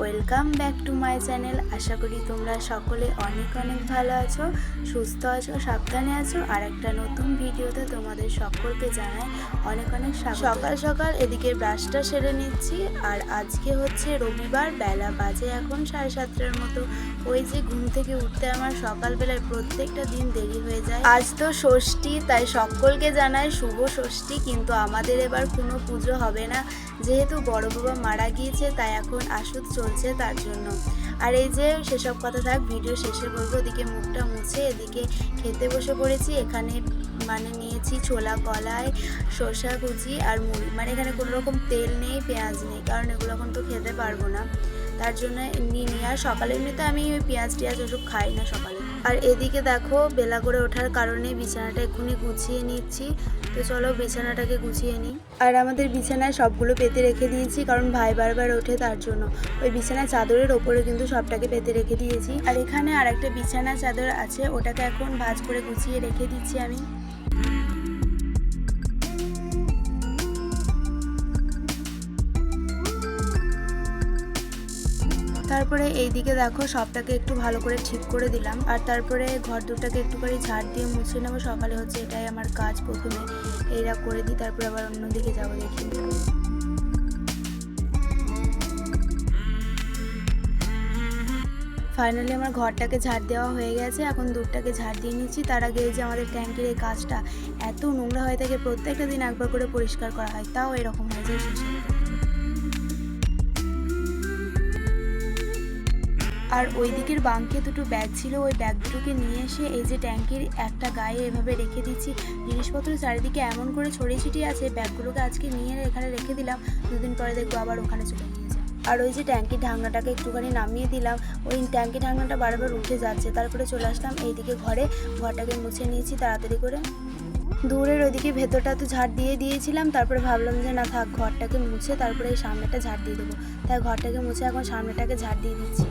Welcome back to my channel. আশা করি তোমরা সকলে অনেক অনেক ভালো আছো, সুস্থ আছো, সাবধানে আছো। আর একটা নতুন ভিডিওতে তোমাদের সকলকে জানাই অনেক অনেক স্বাগত। সকাল সকাল এদিকে ব্রাশটা সেরে নিচ্ছি। আর আজকে হচ্ছে রবিবার, বেলা বাজে এখন 7:30টার মতো। ওই যে ঘুম থেকে উঠতে আমার সকালবেলায় প্রত্যেকটা দিন দেরি হয়ে যায়। আজ তো ষষ্ঠী, তাই সকলকে জানাই শুভ ষষ্ঠী। কিন্তু আমাদের এবার কোনো পুজো হবে না, যেহেতু বড় বাবা মারা গিয়েছে, তাই এখন আসুদ চলছে তার জন্য। আর এই যে সেসব কথা থাক, ভিডিও শেষে বলবো। এদিকে মুখটা মুছে এদিকে খেতে বসে পড়েছি। এখানে নিয়েছি ছোলা কলাই, শসা কুচি আর মুড়ি। এখানে কোনো রকম তেল নেই, পেঁয়াজ নেই, কারণ এগুলো এখন তো খেতে পারবো না, তার জন্য নিয়ে নিই। আর সকালে এমনিতে আমি ওই পেঁয়াজ টিয়াজ ওসব খাই না সকালে। আর এদিকে দেখো বেলা করে ওঠার কারণে বিছানাটা এক্ষুনি গুছিয়ে নিচ্ছি। তো চলো বিছানাটাকে গুছিয়ে নিই। আর আমাদের বিছানায় সবগুলো পেতে রেখে দিয়েছি, কারণ ভাই বারবার ওঠে তার জন্য। ওই বিছানা চাদরের ওপরে কিন্তু সবটাকে পেতে রেখে দিয়েছি। আর এখানে আর একটা বিছানা চাদর আছে, ওটাকে এখন ভাঁজ করে গুছিয়ে রেখে দিচ্ছি আমি। তারপরে এইদিকে দেখো সবটাকে একটু ভালো করে ঠিক করে দিলাম। আর তারপরে ঘর দুটাকে একটু করে ঝাড় দিয়ে মুছে নেবো। সকালে হচ্ছে এটাই আমার কাজ, প্রথমে এইটা করে দিই, তারপরে আবার অন্যদিকে যাবো দেখি। ফাইনালি আমার ঘরটাকে ঝাড় দেওয়া হয়ে গেছে। এখন দুধটাকে ঝাড় দিয়ে নিচ্ছি। তার আগে এই যে আমাদের ট্যাঙ্কির এই কাজটা এত নোংরা হয়ে থাকে, প্রত্যেকটা দিন একবার করে পরিষ্কার করা হয়, তাও এরকম হয়ে যায় শেষে। আর ওই দিকের বাঙ্কে দুটো ব্যাগ ছিল, ওই ব্যাগ দুটোকে নিয়ে এসে এই যে ট্যাঙ্কির একটা গায়ে এভাবে রেখে দিচ্ছি। জিনিসপত্র চারিদিকে এমন করে ছড়িয়ে ছিটিয়ে আছে, ব্যাগগুলোকে আজকে নিয়ে এখানে রেখে দিলাম, দুদিন পরে দেখবো আবার ওখানে চলে গিয়েছে। আর ওই যে ট্যাঙ্কির ঢাকনাটাকে একটুখানি নামিয়ে দিলাম, ওই ট্যাঙ্কির ঢাকনাটা বারবার উঠে যাচ্ছে। তারপরে চলে আসলাম এইদিকে ঘরটাকে মুছে নিয়েছি তাড়াতাড়ি করে। দূরের ওইদিকে ভেতরটা তো ঝাড় দিয়ে দিয়েছিলাম, তারপরে ভাবলাম যে না থাক, ঘরটাকে মুছে তারপরে এই সামনেটা ঝাড় দিয়ে দেবো। তাই ঘরটাকে মুছে এখন সামনেটাকে ঝাড় দিয়ে দিচ্ছি।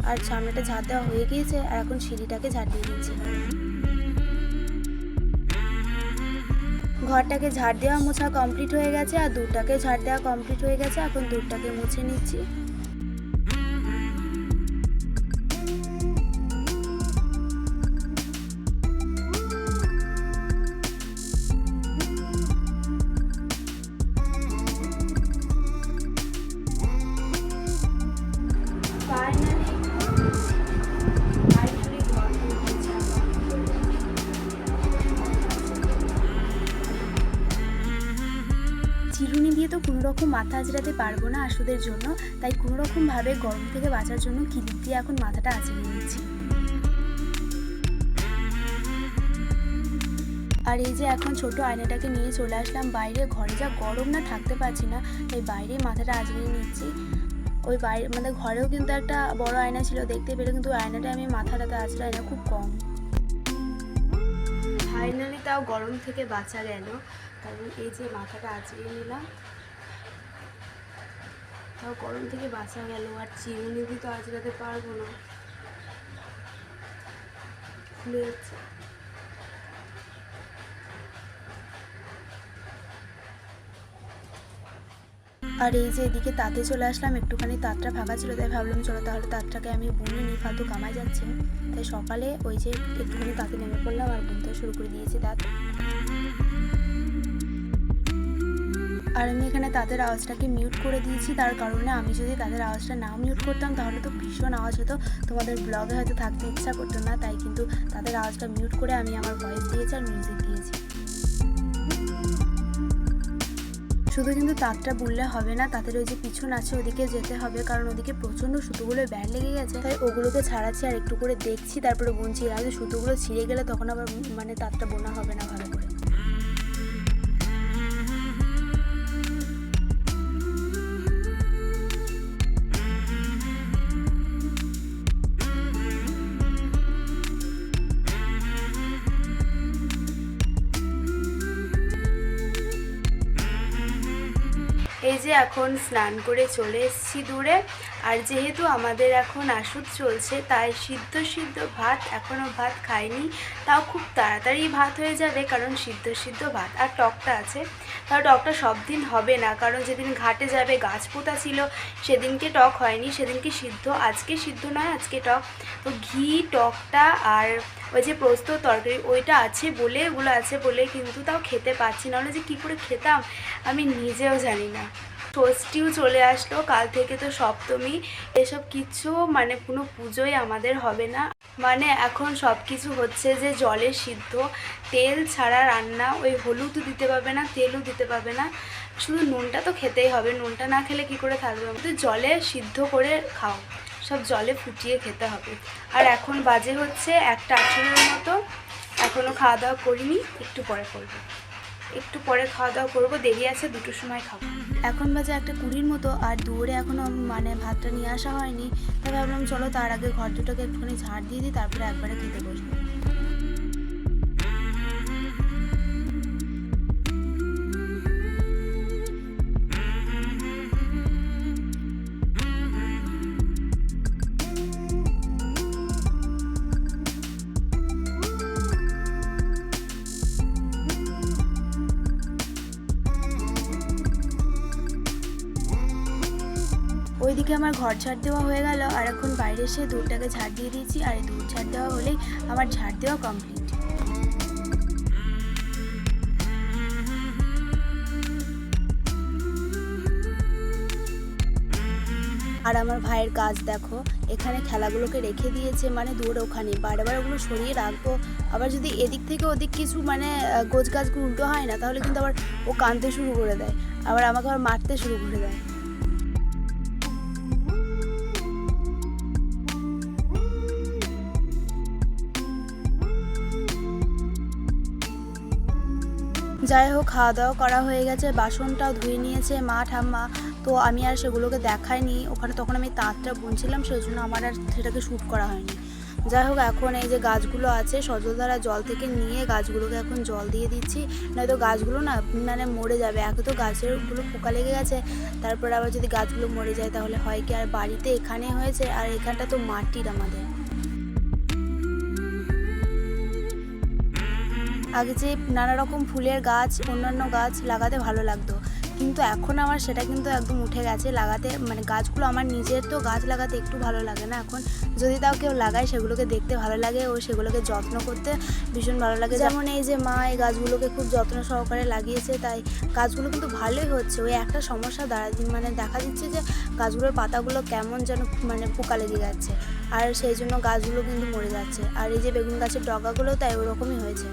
আর সামনেটা ঝাড় দেওয়া হয়ে গিয়েছে, আর এখন সিঁড়িটাকে ঝাড় দিয়ে দিচ্ছি। ঘরটাকে ঝাড় দেওয়া মোছা কমপ্লিট হয়ে গেছে, আর দুধটাকে ঝাড় দেওয়া কমপ্লিট হয়ে গেছে। এখন দুধটাকে মুছে নিচ্ছি। চিরুনি দিয়ে তো কোনো রকম মাথা আঁচড়াতে পারবো না আসুদের জন্য, তাই কোনো রকমভাবে গরম থেকে বাঁচার জন্য ক্লিপ দিয়ে এখন মাথাটা আঁচড়িয়ে নিচ্ছি। আর এই যে এখন ছোট আয়নাটাকে নিয়ে চলে আসলাম বাইরে। ঘরে যা গরম না, থাকতে পারছি না, তাই বাইরে মাথাটা আঁচড়িয়ে নিচ্ছি। ওই বাইরে ঘরেও কিন্তু একটা বড় আয়না ছিল, দেখতে পেলে, কিন্তু আয়নাটা আমি মাথাটাতে আঁচড়াই না, খুব কম। ফাইনালি তাও গরম থেকে বাঁচা গেল, কারণ এই যে মাথাটা আঁচড়িয়ে নিলাম, তাও গরম থেকে বাঁচা গেল। আর চিরুনি দিয়ে তো আঁচড়াতে পারবো না, খুলে যাচ্ছে। আর এই যে এদিকে তাঁতে চলে আসলাম, একটুখানি তাঁতটা ফাঁকা ছিল, তাই ভাবলাম চলো তাহলে তাঁতটাকে আমি বুনে নিই, ফালতু কামাই যাচ্ছে। তাই সকালে ওই যে একটুখানি তাঁতে নেমে পড়লাম আর বুনতে শুরু করে দিয়েছি তাঁত। আর আমি এখানে তাদের আওয়াজটাকে মিউট করে দিয়েছি, তার কারণে আমি যদি তাদের আওয়াজটা না মিউট করতাম তাহলে তো ভীষণ আওয়াজ হতো, তোমাদের ব্লগে হয়তো থাকতে ইচ্ছা করতো না। তাই কিন্তু তাদের আওয়াজটা মিউট করে আমি আমার ভয়েস দিয়েছি আর মিউজিক দিয়েছি। শুধু কিন্তু তাঁতটা বুনলে হবে না, তাদের ওই যে পিছন আছে ওদিকে যেতে হবে, কারণ ওদিকে প্রচণ্ড সুতোগুলো ব্যাড লেগে গেছে, তাই ওগুলোকে ছাড়াচ্ছি আর একটু করে দেখছি, তারপরে বুনছি। আর সুতোগুলো ছিঁড়ে গেলে তখন আবার তাঁতটা বোনা হবে না ভালো করে। এই যে এখন স্নান করে চলে এসেছি দূরে। আর যেহেতু আমাদের এখন আশুত চলছে তাই সিদ্ধ ভাত, এখনও ভাত খাইনি, তাও খুব তাড়াতাড়ি ভাত হয়ে যাবে কারণ সিদ্ধ ভাত। আর টকটা আছে, তাও টকটা সব দিন হবে না কারণ যেদিন ঘাটে যাবে গাছ পোতা ছিল সেদিনকে টক হয়নি, সেদিনকে সিদ্ধ, আজকে সিদ্ধ নয় আজকে টক। তো ঘি, টকটা আর ওই যে পোস্ত তরকারি ওইটা আছে বলে, ওগুলো আছে বলে কিন্তু তাও খেতে পাচ্ছি, নাহলে যে কী করে খেতাম আমি নিজেও জানি না। ষষ্ঠীও চলে আসলো, কাল থেকে তো সপ্তমী, এসব কিছু মানে কোনো পুজোই আমাদের হবে না। মানে এখন সব কিছু হচ্ছে যে জলে সিদ্ধ, তেল ছাড়া রান্না, ওই হলুদও দিতে পারবে না, তেলও দিতে পারবে না, শুধু নুনটা তো খেতেই হবে, নুনটা না খেলে কি করে থাকবে। তো জলে সিদ্ধ করে খাও, সব জলে ফুটিয়ে খেতে হবে। আর এখন বাজে হচ্ছে 1:18 মতো, এখনও খাওয়া দাওয়া করিনি, একটু পরে করবো, একটু পরে খাওয়া দাওয়া করবো, দেরি আছে, 2টোর সময় খাবো। এখন বাজে 1:20 মতো, আর দুপুরে এখনও মানে ভাতটা নিয়ে আসা হয়নি, তাই ভাবলাম চলো তার আগে ঘর দুটোকে একটুখানি ঝাড় দিয়ে দিই, তারপরে একবারে খেতে বসবো। ওইদিকে আমার ঘর ঝাড় দেওয়া হয়ে গেল, আর এখন বাইরে এসে দুধটাকে ঝাড় দিয়ে দিয়েছি, আর এই দুধ ঝাড় দেওয়া হলেই আমার ঝাড় দেওয়া কমপ্লিট। আর আমার ভাইয়ের কাজ দেখো, এখানে খেলাগুলোকে রেখে দিয়েছে, মানে দূর ওখানে বারবার ওগুলো সরিয়ে রাখবো, আবার যদি এদিক থেকে ওদিক কিছু মানে গোছ গাছগুলো উল্টো হয় না তাহলে কিন্তু আবার ও কাঁদতে শুরু করে দেয়, আবার আমাকে আবার মারতে শুরু করে দেয়। যাই হোক, খাওয়া দাওয়া করা হয়ে গেছে, বাসনটাও ধুয়ে নিয়েছে মা ঠাম্মা, তো আমি আর সেগুলোকে দেখাইনি ওখানে, তখন আমি তাঁতটা বুনছিলাম, সেই জন্য আমার আর সেটাকে শ্যুট করা হয়নি। যাই হোক, এখন এই যে গাছগুলো আছে সজলধারা জল থেকে নিয়ে গাছগুলোকে এখন জল দিয়ে দিচ্ছি, নয়তো গাছগুলো না মানে মরে যাবে। একে তো গাছেরগুলো পোকা লেগে গেছে, তারপর আবার যদি গাছগুলো মরে যায় তাহলে হয় কি, আর বাড়িতে এখানে হয়েছে, আর এখানটা তো মাটির আমাদের। আগে যে নানা রকম ফুলের গাছ, অন্যান্য গাছ লাগাতে ভালো লাগতো, কিন্তু এখন আমার সেটা কিন্তু একদম উঠে গেছে লাগাতে, মানে গাছগুলো আমার নিজের তো গাছ লাগাতে একটু ভালো লাগে না এখন, যদি তাও কেউ লাগায় সেগুলোকে দেখতে ভালো লাগে ও সেগুলোকে যত্ন করতে ভীষণ ভালো লাগে। যেমন এই যে মা এই গাছগুলোকে খুব যত্ন সহকারে লাগিয়েছে, তাই গাছগুলো কিন্তু ভালোই হচ্ছে। ওই একটা সমস্যা মানে দেখা দিচ্ছে যে গাছগুলোর পাতাগুলো কেমন যেন মানে পোকা লেগে যাচ্ছে, আর সেই জন্য গাছগুলো কিন্তু মরে যাচ্ছে। আর এই যে বেগুন গাছের ডগাগুলো তাই ওরকমই হয়েছে।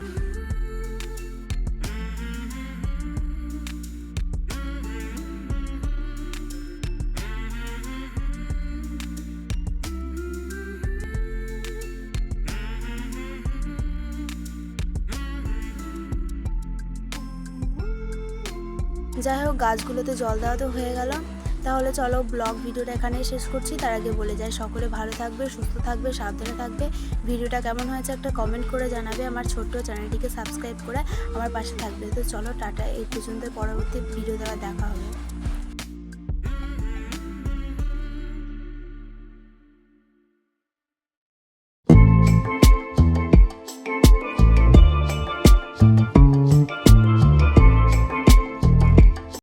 যাই হোক, গাছগুলোতে জল দেওয়া তো হয়ে গেল, তাহলে চলো ব্লগ ভিডিওটা এখানেই শেষ করছি। তার আগে বলে যাই, সকলে ভালো থাকবে, সুস্থ থাকবে, সাবধানে থাকবে। ভিডিওটা কেমন হয়েছে একটা কমেন্ট করে জানাবে, আমার ছোট্ট চ্যানেলটিকে সাবস্ক্রাইব করে আমার পাশে থাকবে। তো চলো টাটা, এই পর্যন্ত, পরবর্তী ভিডিও দ্বারা দেখা হবে।